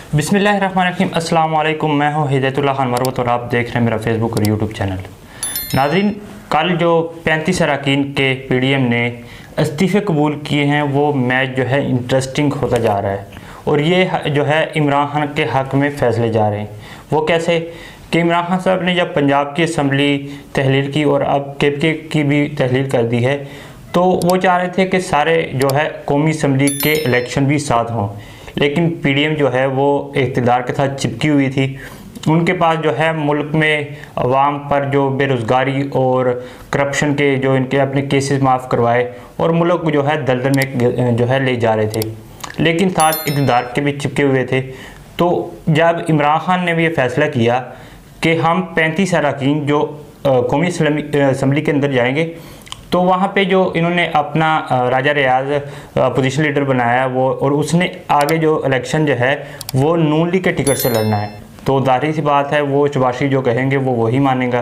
बिस्मिल्लाहिर्रहमानिर्रहीम। अस्सलाम वालेकुम। मैं हूँ हिदायतुल्लाह खान मरवत और आप देख रहे हैं मेरा फेसबुक और यूट्यूब चैनल। नाज़रीन, कल जो 35 अरकान के पीडीएम ने इस्तीफ़े कबूल किए हैं वो मैच जो है इंटरेस्टिंग होता जा रहा है और ये जो है इमरान खान के हक़ में फ़ैसले जा रहे हैं। वो कैसे कि इमरान खान साहब ने जब पंजाब की असम्बली तहलील की और अब केपीके की भी तहलील कर दी है, तो वो चाह रहे थे कि सारे जो है कौमी असम्बली के इलेक्शन भी साथ हों, लेकिन पीडीएम जो है वो इक़्तिदार के साथ चिपकी हुई थी। उनके पास जो है मुल्क में अवाम पर जो बेरोज़गारी और करप्शन के जो इनके अपने केसेस माफ़ करवाए और मुल्क जो है दलदल में जो है ले जा रहे थे, लेकिन साथ इक़्तिदार के भी चिपके हुए थे। तो जब इमरान खान ने भी ये फ़ैसला किया कि हम 35 अरकान जो कौमी असम्बली के अंदर जाएंगे, तो वहाँ पे जो इन्होंने अपना राजा रियाज अपोजिशन लीडर बनाया वो, और उसने आगे जो इलेक्शन जो है वो नून लीग के टिकट से लड़ना है, तो जाहिर सी बात है वो शहबाज शरीफ जो कहेंगे वो वही मानेगा।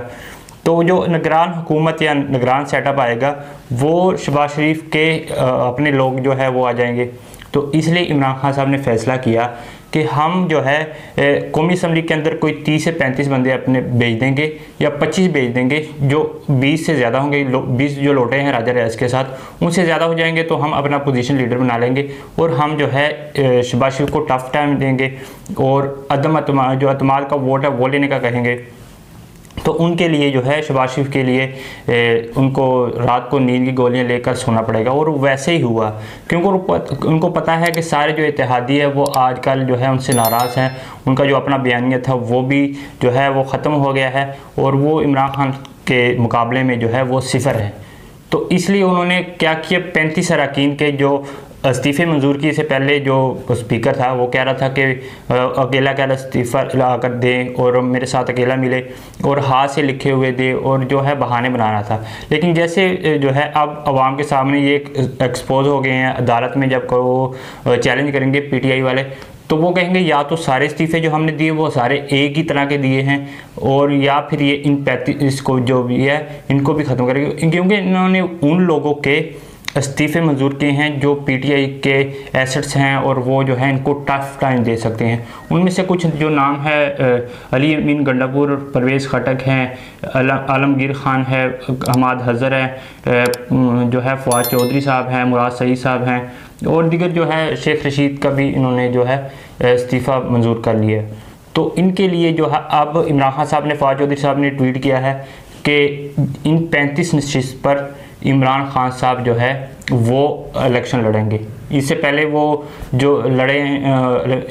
तो जो निगरान हुकूमत या निगरान सेटअप आएगा वो शहबाज शरीफ के अपने लोग जो है वो आ जाएंगे। तो इसलिए इमरान खान साहब ने फ़ैसला किया कि हम जो है कौमी असम्बली के अंदर कोई 30 से 35 बंदे अपने भेज देंगे या 25 भेज देंगे। जो 20 से ज़्यादा होंगे, 20 जो लौटे हैं राजा रियाज के साथ, उनसे ज़्यादा हो जाएंगे तो हम अपना पोजीशन लीडर बना लेंगे और हम जो है शहबाज शरीफ को टफ टाइम देंगे और जो अतमाद का वोट है वो लेने का कहेंगे। तो उनके लिए जो है शहबाज शरीफ के लिए उनको रात को नींद की गोलियां लेकर सोना पड़ेगा, और वैसे ही हुआ, क्योंकि उनको पता है कि सारे जो इत्तेहादी है वो आजकल जो है उनसे नाराज़ हैं। उनका जो अपना बयानिया था वो भी जो है वो ख़त्म हो गया है और वो इमरान खान के मुकाबले में जो है वो सिफर है। तो इसलिए उन्होंने क्या किया, 35 अरकान के जो इस्तीफ़े मंजूर किए से पहले जो स्पीकर था वो कह रहा था कि अकेला इस्तीफ़ा लाकर दें और मेरे साथ अकेला मिले और हाथ से लिखे हुए दे और जो है बहाने बनाना था। लेकिन जैसे जो है अब आवाम के सामने ये एक्सपोज हो गए हैं अदालत में, जब वो चैलेंज करेंगे पीटीआई वाले, तो वो कहेंगे या तो सारे इस्तीफ़े जो हमने दिए वो सारे एक ही तरह के दिए हैं, और या फिर ये इन 35 को जो भी है इनको भी ख़त्म करेंगे, क्योंकि इन्होंने उन लोगों के इस्तीफ़े मंजूर किए हैं जो पीटीआई के एसेट्स हैं और वो जो है इनको टफ टाइम दे सकते हैं। उनमें से कुछ जो नाम है अली अमीन गंडापुर, परवेज़ खटक हैं, आलमगीर खान है, हमाद हज़र है, जो है फवाद चौधरी साहब हैं, मुराद सईद साहब हैं, और दिगर जो है शेख रशीद का भी इन्होंने जो है इस्तीफ़ा मंजूर कर लिया। तो इनके लिए जो है अब इमरान खान साहब ने, फवाद चौधरी साहब ने ट्वीट किया है कि इन 35 नशिस्त पर इमरान खान साहब जो है वो इलेक्शन लड़ेंगे। इससे पहले वो जो लड़े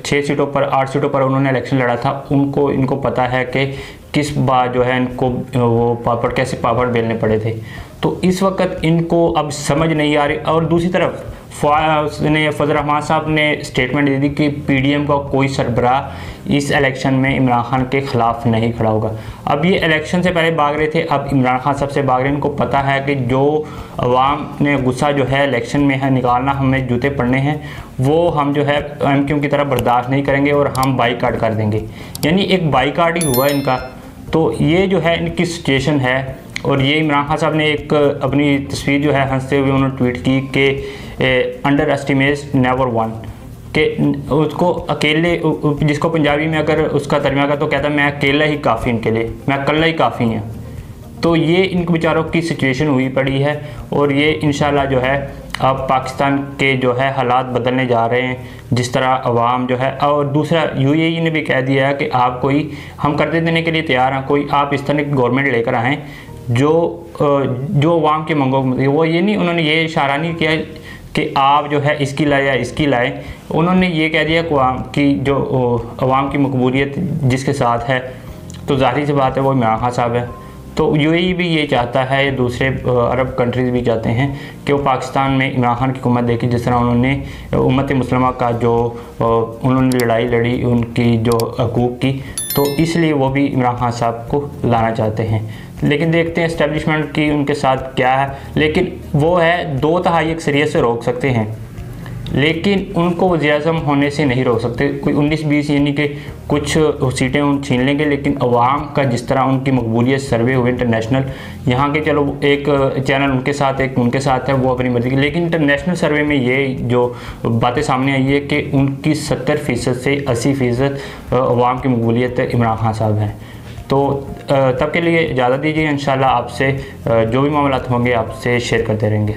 6 सीटों पर 8 सीटों पर उन्होंने इलेक्शन लड़ा था, इनको पता है कि किस बार जो है इनको वो कैसे पापड़ बेलने पड़े थे। तो इस वक्त इनको अब समझ नहीं आ रही। और दूसरी तरफ फजल रहमान साहब ने स्टेटमेंट दे दी कि पीडीएम का कोई सरबराह इस इलेक्शन में इमरान खान के ख़िलाफ़ नहीं खड़ा होगा। अब ये इलेक्शन से पहले भाग रहे थे, अब इमरान खान साहब से भाग रहे हैं। इनको पता है कि जो अवाम ने गुस्सा जो है इलेक्शन में है निकालना, हमें जूते पड़ने हैं, वो हम जो है एमक्यू की तरह बर्दाश्त नहीं करेंगे और हम बाईकाट कर देंगे। यानी एक बाईकाट ही हुआ इनका। तो ये जो है इनकी सिचुएशन है। और ये इमरान खान साहब ने एक अपनी तस्वीर जो है हंसते हुए उन्होंने ट्वीट की कि अंडर एस्टिमेट नेवर वन, कि उसको अकेले, जिसको पंजाबी में अगर उसका तर्जुमा का तो कहता मैं अकेला ही काफ़ी, इनके लिए मैं अकेला ही काफ़ी हैं। तो ये इनके बेचारों की सिचुएशन हुई पड़ी है और ये इंशाल्लाह जो है अब पाकिस्तान के जो है हालात बदलने जा रहे हैं, जिस तरह अवाम जो है। और दूसरा यूएई ने भी कह दिया है कि आप कोई, हम कर देने के लिए तैयार हैं, कोई आप इस तरह की गवर्नमेंट लेकर आएँ जो अवाम के मंगों, वो ये नहीं, उन्होंने ये इशारा नहीं किया कि आप जो है इसकी लाए या इसकी लाए। उन्होंने ये कह दिया कि जो अवाम की मकबूलियत जिसके साथ है, तो जाहिर सी बात है वो इमरान खान साहब है। तो यूएई भी ये चाहता है, दूसरे अरब कंट्रीज़ भी चाहते हैं कि वो पाकिस्तान में इमरान खान की हुकूमत देखी, जिस तरह उन्होंने उम्मत मुस्लिमा का जो उन्होंने लड़ाई लड़ी उनकी जो हकूक़ की, तो इसलिए वो भी इमरान खान साहब को लाना चाहते हैं। लेकिन देखते हैं इस्टेब्लिशमेंट की उनके साथ क्या है। लेकिन वो है 2 तिहाई अक्सरियत से रोक सकते हैं, लेकिन उनको वज़ीर-ए-आज़म होने से नहीं रोक सकते। कोई 19-20 यानी कि कुछ सीटें उन छीन लेंगे, लेकिन अवाम का जिस तरह उनकी मकबूलियत सर्वे हुए इंटरनेशनल, यहाँ के चलो एक चैनल उनके साथ एक उनके साथ है, वो अपनी मर्जी की, लेकिन इंटरनेशनल सर्वे में ये जो बातें सामने आई है कि उनकी 70% से 80% अवाम की मकबूलियत इमरान खान साहब हैं। तो तब के लिए इजाज़त दीजिए, इंशाल्लाह आपसे जो भी मामलात होंगे आपसे शेयर करते रहेंगे।